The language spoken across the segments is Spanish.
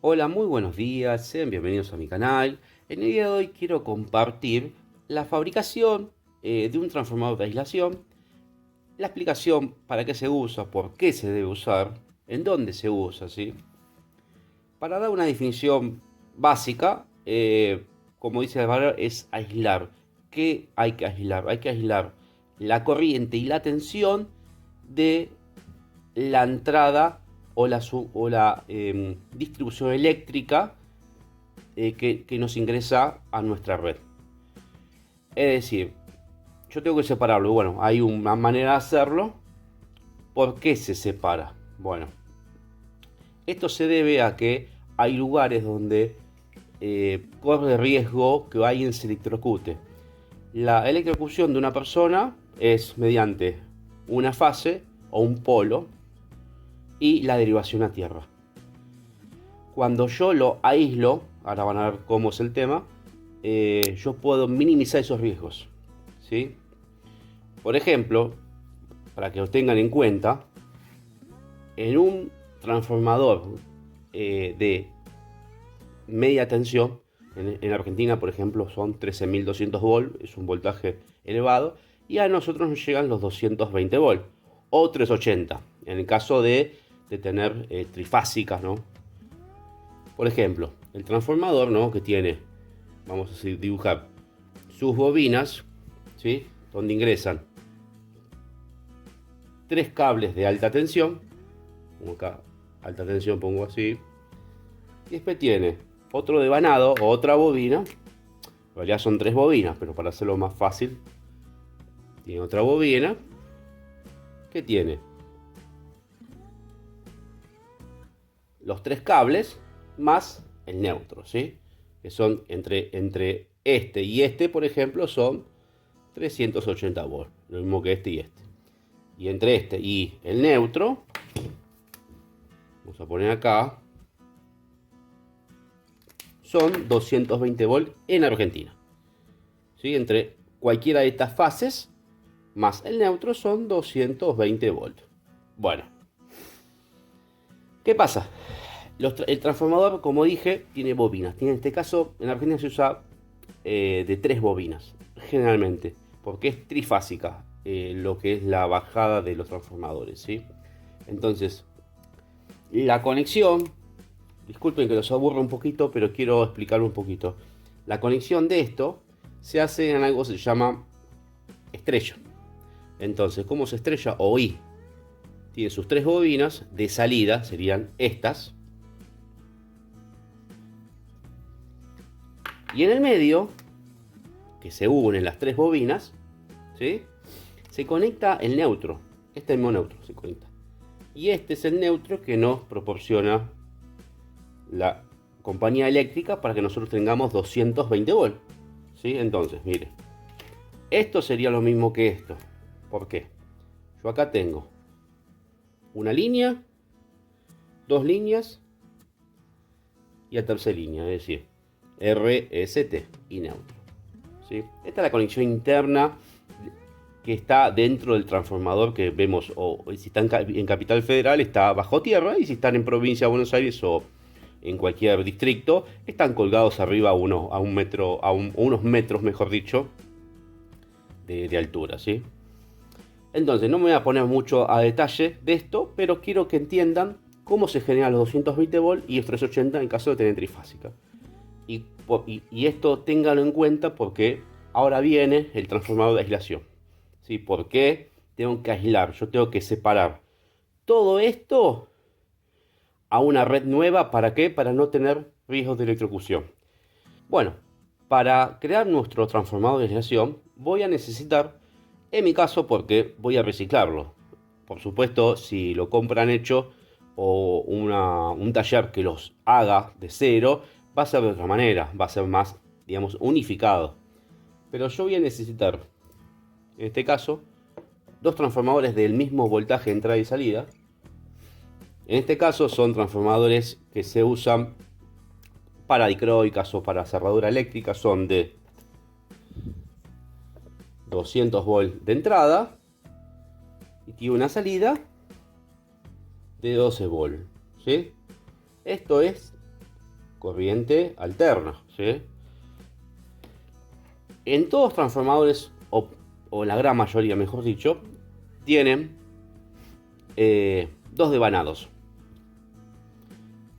Hola, muy buenos días, sean bienvenidos a mi canal. En el día de hoy quiero compartir la fabricación de un transformador de aislación, la explicación para qué se usa, por qué se debe usar, en dónde se usa, ¿sí? Para dar una definición básica, como dice el valor, es aislar. ¿Qué hay que aislar? Hay que aislar la corriente y la tensión de la entrada o la distribución eléctrica que nos ingresa a nuestra red. Es decir, yo tengo que separarlo. Bueno, hay una manera de hacerlo. ¿Por qué se separa? Bueno, esto se debe a que hay lugares donde corre riesgo que alguien se electrocute. La electrocución de una persona es mediante una fase o un polo y la derivación a tierra. Cuando yo lo aíslo, ahora van a ver cómo es el tema, yo puedo minimizar esos riesgos, ¿sí? Por ejemplo, para que lo tengan en cuenta, en un transformador de media tensión, en Argentina, por ejemplo, son 13.200 volts, es un voltaje elevado, y a nosotros nos llegan los 220 volts, o 380, en el caso de tener trifásicas, ¿no? Por ejemplo, el transformador, ¿no?, que tiene, vamos a dibujar sus bobinas, ¿sí?, donde ingresan 3 cables de alta tensión, como acá, alta tensión pongo así, y después tiene otro de vanado o otra bobina, en realidad son 3 bobinas, pero para hacerlo más fácil, tiene otra bobina que tiene los 3 cables más el neutro, ¿sí? Que son entre este y este, por ejemplo, son 380 volts, lo mismo que este y este. Y entre este y el neutro, vamos a poner acá, son 220 volts en Argentina, ¿sí? Entre cualquiera de estas fases más el neutro son 220 volts. Bueno, ¿qué pasa? El transformador, como dije, tiene bobinas. En este caso, en Argentina se usa de 3 bobinas, generalmente, porque es trifásica lo que es la bajada de los transformadores, ¿sí? Entonces, la conexión, disculpen que los aburro un poquito, pero quiero explicarlo un poquito. La conexión de esto se hace en algo que se llama estrella. Entonces, ¿cómo se estrella? OI tiene sus 3 bobinas de salida, serían estas. Y en el medio, que se unen las 3 bobinas, ¿sí?, se conecta el neutro. Este mismo neutro se conecta. Y este es el neutro que nos proporciona la compañía eléctrica para que nosotros tengamos 220 volts, ¿sí? Entonces, mire, esto sería lo mismo que esto. ¿Por qué? Yo acá tengo una línea, 2 líneas y la tercera línea, es decir, RST y neutro, ¿sí? Esta es la conexión interna que está dentro del transformador que vemos, o si están en Capital Federal está bajo tierra, y si están en provincia de Buenos Aires o en cualquier distrito están colgados arriba a un metro, unos metros, mejor dicho, de altura, ¿sí? Entonces no me voy a poner mucho a detalle de esto, pero quiero que entiendan cómo se generan los 220 volts y los 380 en caso de tener trifásica. Y esto ténganlo en cuenta porque ahora viene el transformador de aislación, ¿sí? ¿Por qué tengo que aislar? Yo tengo que separar todo esto a una red nueva. ¿Para qué? Para no tener riesgos de electrocución. Bueno, para crear nuestro transformador de aislación voy a necesitar, en mi caso, porque voy a reciclarlo. Por supuesto, si lo compran hecho o un taller que los haga de cero, va a ser de otra manera, va a ser más, digamos, unificado. Pero yo voy a necesitar, en este caso, 2 transformadores del mismo voltaje de entrada y salida. En este caso son transformadores que se usan para dicroicas o para cerradura eléctrica, son de 200 volts de entrada y tiene una salida de 12 volts, ¿sí? Esto es corriente alterna, ¿sí? En todos los transformadores, o la gran mayoría, mejor dicho, tienen dos devanados,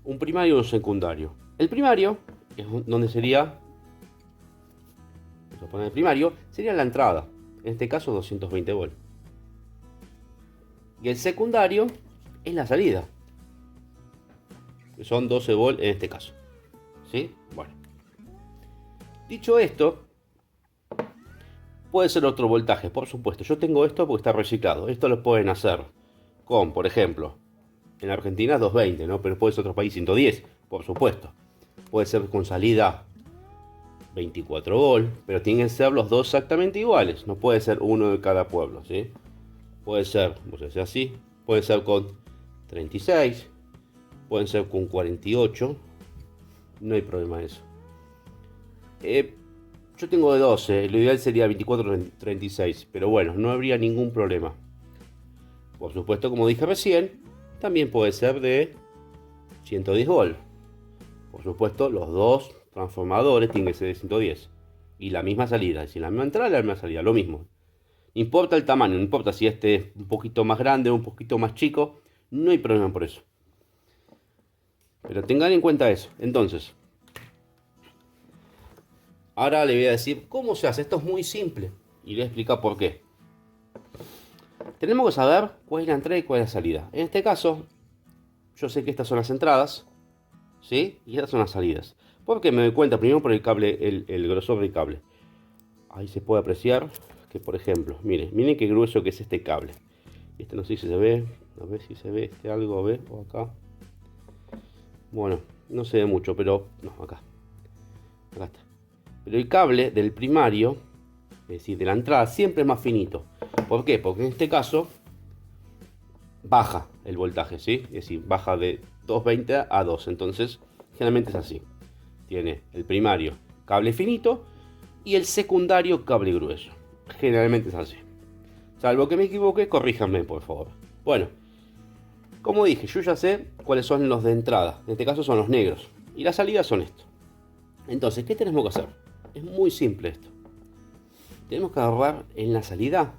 un primario y un secundario. El primario es donde sería, vamos a poner el primario, sería la entrada, en este caso 220 volts. Y el secundario es la salida, que son 12 volts en este caso, ¿sí? Bueno, dicho esto, puede ser otro voltaje, por supuesto. Yo tengo esto porque está reciclado. Esto lo pueden hacer con, por ejemplo, en Argentina 220, ¿no? Pero puede ser otro país 110, por supuesto. Puede ser con salida 24 volts, pero tienen que ser los dos exactamente iguales. No puede ser uno de cada pueblo, ¿sí? Puede ser, pues así. Puede ser con 36. Pueden ser con 48. No hay problema en eso. Yo tengo de 12, lo ideal sería 24-36, pero bueno, no habría ningún problema. Por supuesto, como dije recién, también puede ser de 110 volts. Por supuesto, los dos transformadores tienen que ser de 110. Y la misma salida, es decir, la misma entrada y la misma salida, lo mismo. No importa el tamaño, no importa si este es un poquito más grande o un poquito más chico, no hay problema por eso. Pero tengan en cuenta eso. Entonces, ahora le voy a decir cómo se hace. Esto es muy simple y le voy a explicar por qué. Tenemos que saber cuál es la entrada y cuál es la salida. En este caso, yo sé que estas son las entradas, ¿sí? Y estas son las salidas. ¿Por qué? Me doy cuenta primero por el cable, el grosor del cable. Ahí se puede apreciar que, por ejemplo, miren qué grueso que es este cable. Este no sé si se ve, a ver si se ve este algo, ¿ve? O acá. Bueno, no se ve mucho, pero no, acá está. Pero el cable del primario, es decir, de la entrada, siempre es más finito. ¿Por qué? Porque en este caso baja el voltaje, ¿sí? Es decir, baja de 220 a 2. Entonces, generalmente es así. Tiene el primario cable finito y el secundario cable grueso. Generalmente es así. Salvo que me equivoque, corríjanme, por favor. Bueno, como dije, yo ya sé cuáles son los de entrada. En este caso son los negros. Y las salidas son estos. Entonces, ¿qué tenemos que hacer? Es muy simple esto. Tenemos que agarrar en la salida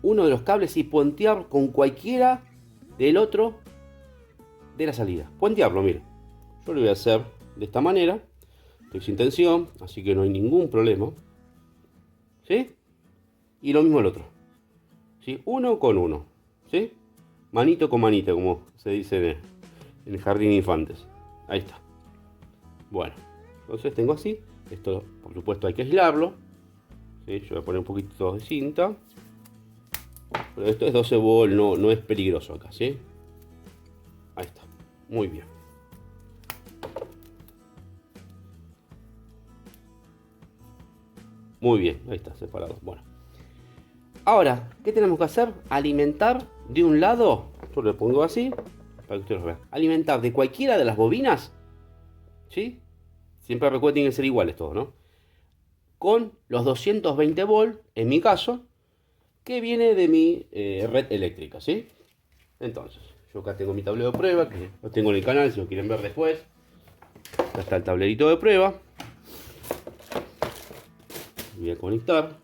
uno de los cables y puentear con cualquiera del otro de la salida. Puentearlo, mire. Yo lo voy a hacer de esta manera. Estoy sin tensión, así que no hay ningún problema. ¿Sí? Y lo mismo el otro. ¿Sí? Uno con uno. ¿Sí? Manito con manito, como se dice en el jardín de infantes. Ahí está. Bueno, entonces tengo así. Esto, por supuesto, hay que aislarlo. ¿Sí? Yo voy a poner un poquito de cinta. Pero esto es 12 volts, no es peligroso acá, ¿sí? Ahí está. Muy bien. Muy bien, ahí está, separado. Bueno. Ahora, ¿qué tenemos que hacer? Alimentar de un lado, yo lo pongo así, para que ustedes lo vean. Alimentar de cualquiera de las bobinas, ¿sí? Siempre recuerden, tienen que ser iguales todos, ¿no? Con los 220 volts, en mi caso, que viene de mi red eléctrica, ¿sí? Entonces, yo acá tengo mi tablero de prueba, que lo tengo en el canal si lo quieren ver después. Acá está el tablerito de prueba. Voy a conectar.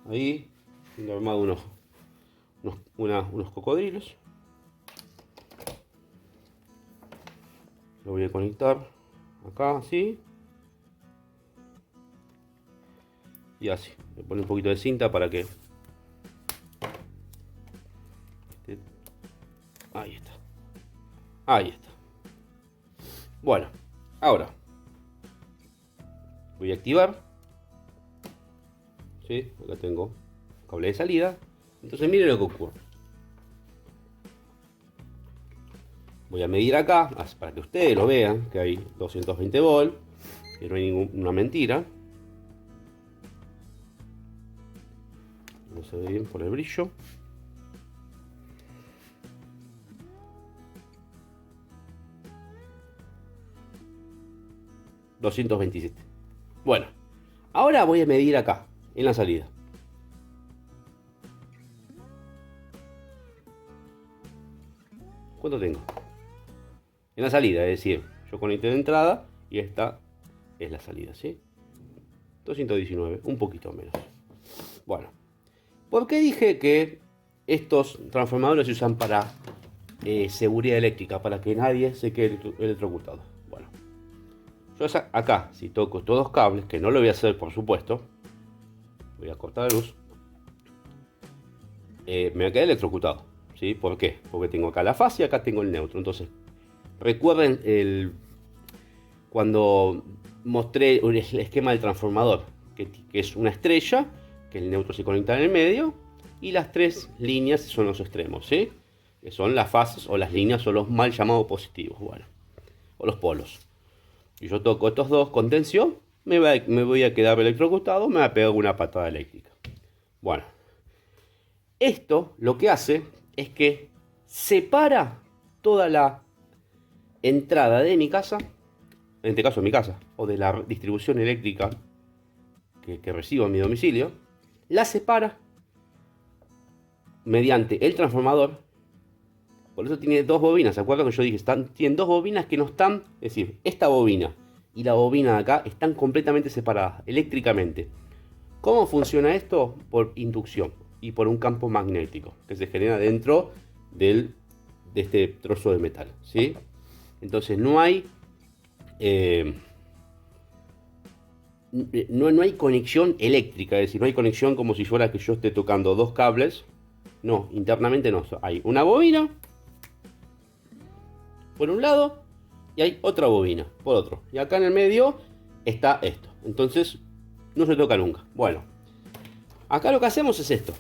Ahí, tengo armado unos cocodrilos. Lo voy a conectar acá, así. Y así. Le pongo un poquito de cinta para que... Ahí está. Ahí está. Bueno, ahora voy a activar. ¿Sí? Acá tengo cable de salida. Entonces miren lo que ocurre. Voy a medir acá para que ustedes lo vean, que hay 220 volts, que no hay ninguna mentira. No se ve bien por el brillo. ...227... Bueno, Ahora voy a medir acá, en la salida. ¿Cuánto tengo? En la salida, es decir, yo conecté de entrada y esta es la salida, ¿sí? 219, un poquito menos. Bueno, ¿por qué dije que estos transformadores se usan para seguridad eléctrica? Para que nadie se quede electrocutado. Bueno, yo acá, si toco estos dos cables, que no lo voy a hacer por supuesto, voy a cortar la luz, me voy a quedar electrocutado. ¿Sí? ¿Por qué? Porque tengo acá la fase y acá tengo el neutro. Entonces, recuerden cuando mostré el esquema del transformador, que es una estrella, que el neutro se conecta en el medio, y las tres líneas son los extremos, ¿sí? Que son las fases o las líneas o los mal llamados positivos, bueno, o los polos. Y yo toco estos dos con tensión, me voy a quedar electrocutado, me va a pegar una patada eléctrica. Bueno, esto lo que hace es que separa toda la entrada de mi casa, en este caso mi casa, o de la distribución eléctrica que recibo en mi domicilio, la separa mediante el transformador. Por eso tiene dos bobinas. ¿Se acuerdan que yo dije? Tienen dos bobinas que no están, es decir, esta bobina y la bobina de acá están completamente separadas eléctricamente. ¿Cómo funciona esto? Por inducción y por un campo magnético que se genera dentro de este trozo de metal, ¿sí? Entonces no hay no hay conexión eléctrica, es decir, no hay conexión como si fuera que yo esté tocando dos cables. No, internamente no. Hay una bobina por un lado y hay otra bobina por otro. Y acá en el medio está esto. Entonces no se toca nunca. Bueno, acá lo que hacemos es esto.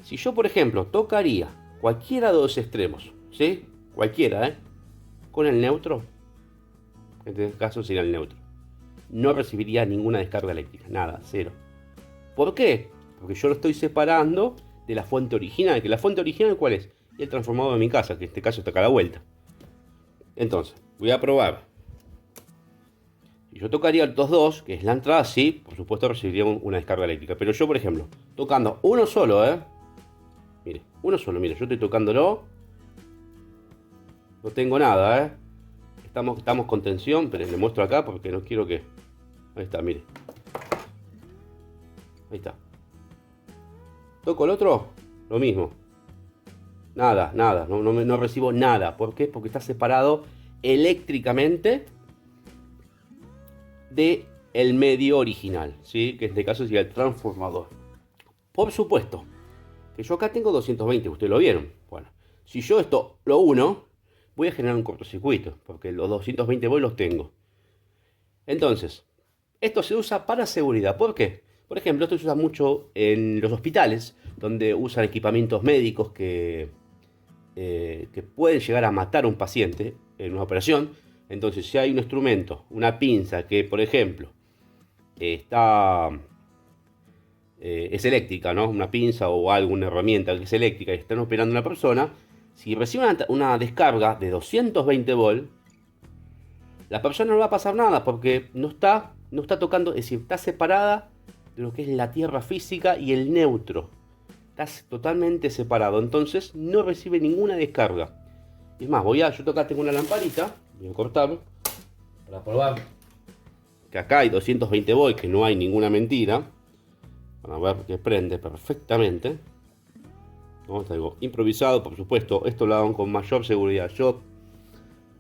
Si yo, por ejemplo, tocaría cualquiera de los extremos, ¿sí? Cualquiera, con el neutro, en este caso sería el neutro, no recibiría ninguna descarga eléctrica, nada, cero. ¿Por qué? Porque yo lo estoy separando de la fuente original. ¿Que la fuente original cuál es? Y el transformador de mi casa, que en este caso está acá a la vuelta. Entonces, voy a probar. Si yo tocaría estos dos, que es la entrada, sí, por supuesto recibiría una descarga eléctrica. Pero yo, por ejemplo, tocando uno solo, mire, uno solo, mire, yo estoy tocándolo. No tengo nada, Estamos con tensión, pero le muestro acá porque no quiero que... Ahí está, mire. Ahí está. Toco el otro, lo mismo. Nada, nada, no recibo nada. ¿Por qué? Porque está separado eléctricamente de el medio original, ¿sí? Que en este caso sería el transformador. Por supuesto, que yo acá tengo 220, ustedes lo vieron. Bueno, si yo esto lo uno, voy a generar un cortocircuito, porque los 220 volts los tengo. Entonces, esto se usa para seguridad. ¿Por qué? Por ejemplo, esto se usa mucho en los hospitales, donde usan equipamientos médicos que pueden llegar a matar a un paciente en una operación. Entonces, si hay un instrumento, una pinza que, por ejemplo, es eléctrica, ¿no? Una pinza o alguna herramienta que es eléctrica y están operando a una persona, si recibe una descarga de 220 volts, la persona no va a pasar nada porque no está tocando, es decir, está separada de lo que es la tierra física y el neutro. Está totalmente separado, entonces no recibe ninguna descarga. Es más, yo acá tengo una lamparita, voy a cortarlo para probar que acá hay 220 volts, que no hay ninguna mentira. Van a ver que prende perfectamente. ¿No? Es algo improvisado, por supuesto. Esto lo hago con mayor seguridad. Yo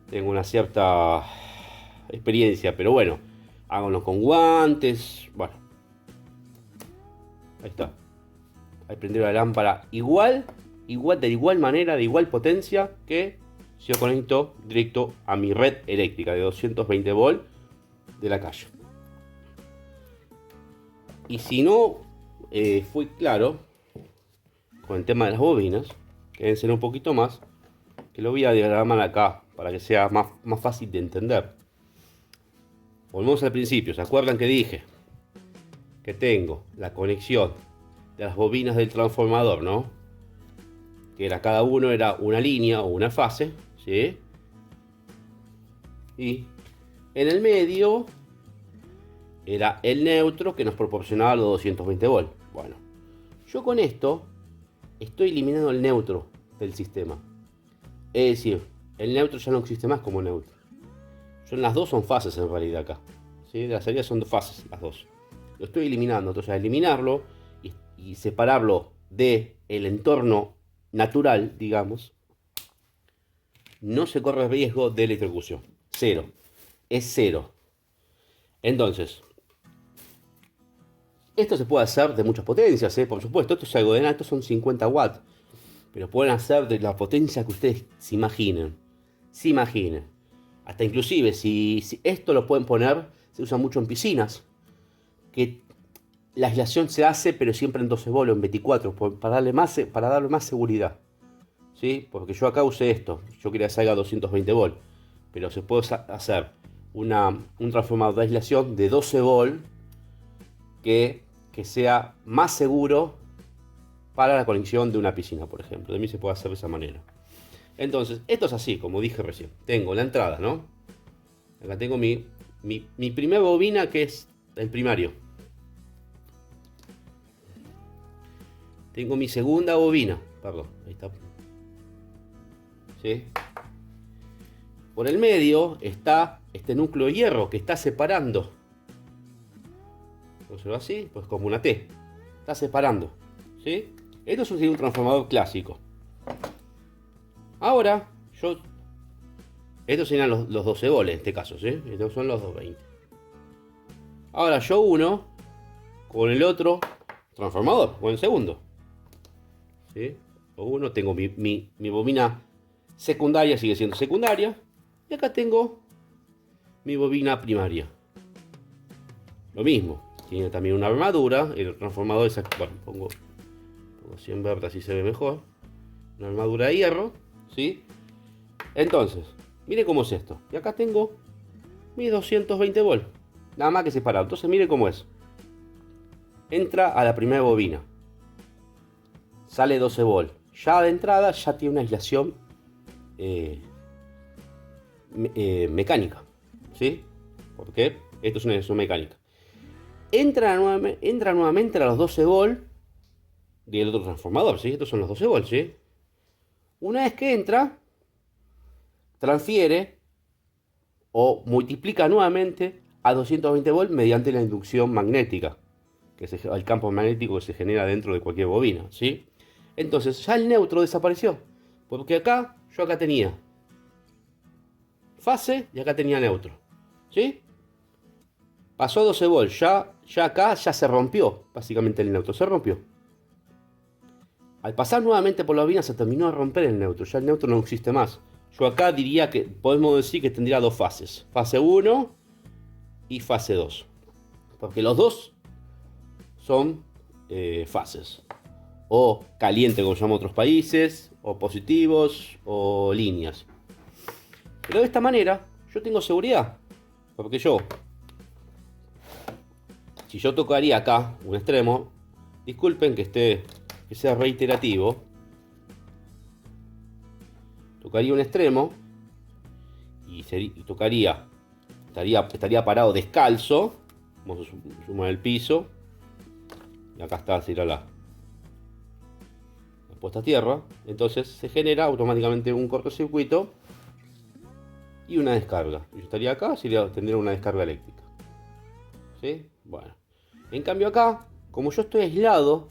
tengo una cierta experiencia, pero bueno, háganlo con guantes. Bueno, ahí está. Ahí prendió la lámpara de igual manera, de igual potencia que si yo conecto directo a mi red eléctrica de 220 volts de la calle. Y si no fui claro con el tema de las bobinas, quédense un poquito más, que lo voy a diagramar acá para que sea más fácil de entender. Volvemos al principio. ¿Se acuerdan que dije que tengo la conexión de las bobinas del transformador, ¿no? Que cada uno era una línea o una fase, ¿sí? Y en el medio era el neutro que nos proporcionaba los 220 volts. Bueno, yo con esto estoy eliminando el neutro del sistema. Es decir, el neutro ya no existe más como neutro. Las dos son fases en realidad acá. ¿Sí? De la salida son dos fases, las dos. Lo estoy eliminando. Entonces, al eliminarlo y separarlo del entorno natural, digamos, no se corre riesgo de electrocución. Cero. Es cero. Entonces, esto se puede hacer de muchas potencias, por supuesto. Esto es algo de nada, estos son 50 watts. Pero pueden hacer de la potencia que ustedes se imaginen. Se imaginen. Hasta inclusive, si esto lo pueden poner, se usa mucho en piscinas, que la aislación se hace, pero siempre en 12 volts, en 24, para darle más seguridad. ¿Sí? Porque yo acá usé esto, yo quería que salga a 220 volts, pero se puede hacer un transformador de aislación de 12 volts que sea más seguro para la conexión de una piscina, por ejemplo. De mí se puede hacer de esa manera. Entonces, esto es así, como dije recién. Tengo la entrada, ¿no? Acá tengo mi primera bobina, que es el primario. Tengo mi segunda bobina. Perdón, ahí está. ¿Sí? Por el medio está este núcleo de hierro que está separando. ¿Lo así? Pues como una T. Está separando. ¿Sí? Esto es un transformador clásico. Ahora, estos serían los 12 volts en este caso, ¿sí? Estos son los 220. Ahora yo uno con el otro transformador, o en segundo. ¿Sí? O uno, tengo mi bobina secundaria, sigue siendo secundaria. Y acá tengo mi bobina primaria. Lo mismo, tiene también una armadura. El transformador es, bueno, pongo 100 verde, así se ve mejor. Una armadura de hierro. ¿Sí? Entonces, mire cómo es esto. Y acá tengo mis 220 volts. Nada más que separado. Entonces, mire cómo es. Entra a la primera bobina. Sale 12 volts. Ya de entrada ya tiene una aislación mecánica. ¿Sí? Porque esto es una aislación mecánica. Entra nuevamente a los 12 volts del otro transformador. ¿Sí? Estos son los 12 volts. ¿Sí? Una vez que entra, transfiere o multiplica nuevamente a 220 volts mediante la inducción magnética, que es el campo magnético que se genera dentro de cualquier bobina, ¿sí? Entonces ya el neutro desapareció, porque yo acá tenía fase y acá tenía neutro, ¿sí? Pasó a 12 volts, ya acá ya se rompió, básicamente el neutro, se rompió. Al pasar nuevamente por la bobina se terminó de romper el neutro, ya el neutro no existe más. Yo acá diría que podemos decir que tendría dos fases, fase 1 y fase 2, porque los dos son fases, o caliente como llaman otros países, o positivos, o líneas. Pero de esta manera yo tengo seguridad, porque si yo tocaría acá un extremo, disculpen que sea reiterativo, tocaría un extremo y estaría parado descalzo, vamos a sumar el piso, y acá está, será la puesta a tierra. Entonces se genera automáticamente un cortocircuito y una descarga. Yo estaría acá, tendría una descarga eléctrica. ¿Sí? Bueno, en cambio acá, como yo estoy aislado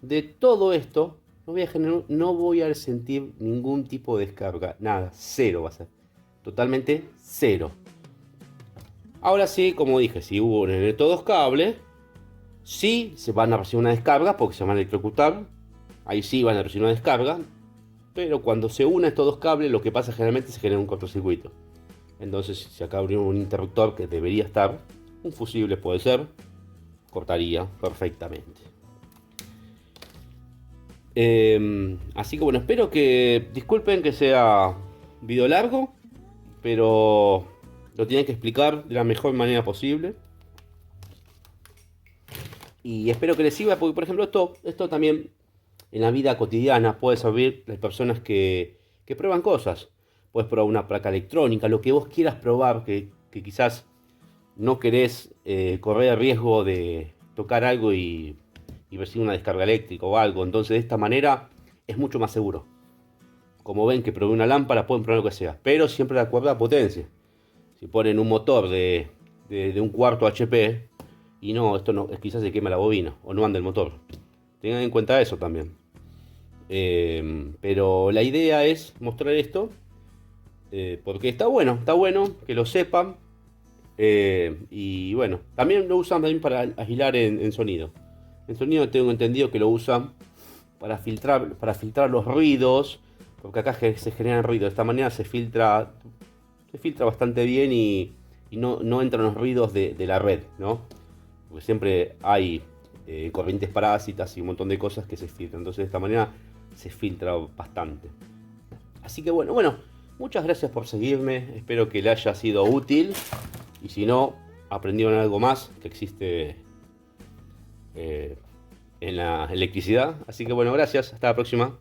de todo esto, no voy a sentir ningún tipo de descarga, nada, cero va a ser, totalmente cero. Ahora sí, como dije, si unen estos dos cables, sí se van a recibir una descarga porque se van a electrocutar, ahí sí van a recibir una descarga, pero cuando se unen estos dos cables, lo que pasa generalmente se genera un cortocircuito. Entonces, si acá abrió un interruptor que debería estar, un fusible puede ser, cortaría perfectamente. Así que bueno, espero que disculpen que sea video largo, pero lo tienen que explicar de la mejor manera posible. Y espero que les sirva, porque por ejemplo esto también en la vida cotidiana puede servir a las personas que prueban cosas. Puedes probar una placa electrónica, lo que vos quieras probar, que quizás no querés correr el riesgo de tocar algo y recibir una descarga eléctrica o algo. Entonces de esta manera es mucho más seguro. Como ven que probé una lámpara, pueden probar lo que sea, pero siempre de acuerdo a potencia. Si ponen un motor de un cuarto HP y no, esto no, quizás se quema la bobina o no anda el motor. Tengan en cuenta eso también. Pero la idea es mostrar esto porque está bueno que lo sepan. Y bueno, también lo usan también para aislar en sonido. En sonido tengo entendido que lo usan para filtrar los ruidos, porque acá se generan ruidos. De esta manera se filtra bastante bien y no entran los ruidos de la red, ¿no? Porque siempre hay corrientes parásitas y un montón de cosas que se filtran. Entonces de esta manera se filtra bastante. Así que bueno, muchas gracias por seguirme. Espero que le haya sido útil. Y si no, aprendieron algo más que existe en la electricidad. Así que bueno, gracias. Hasta la próxima.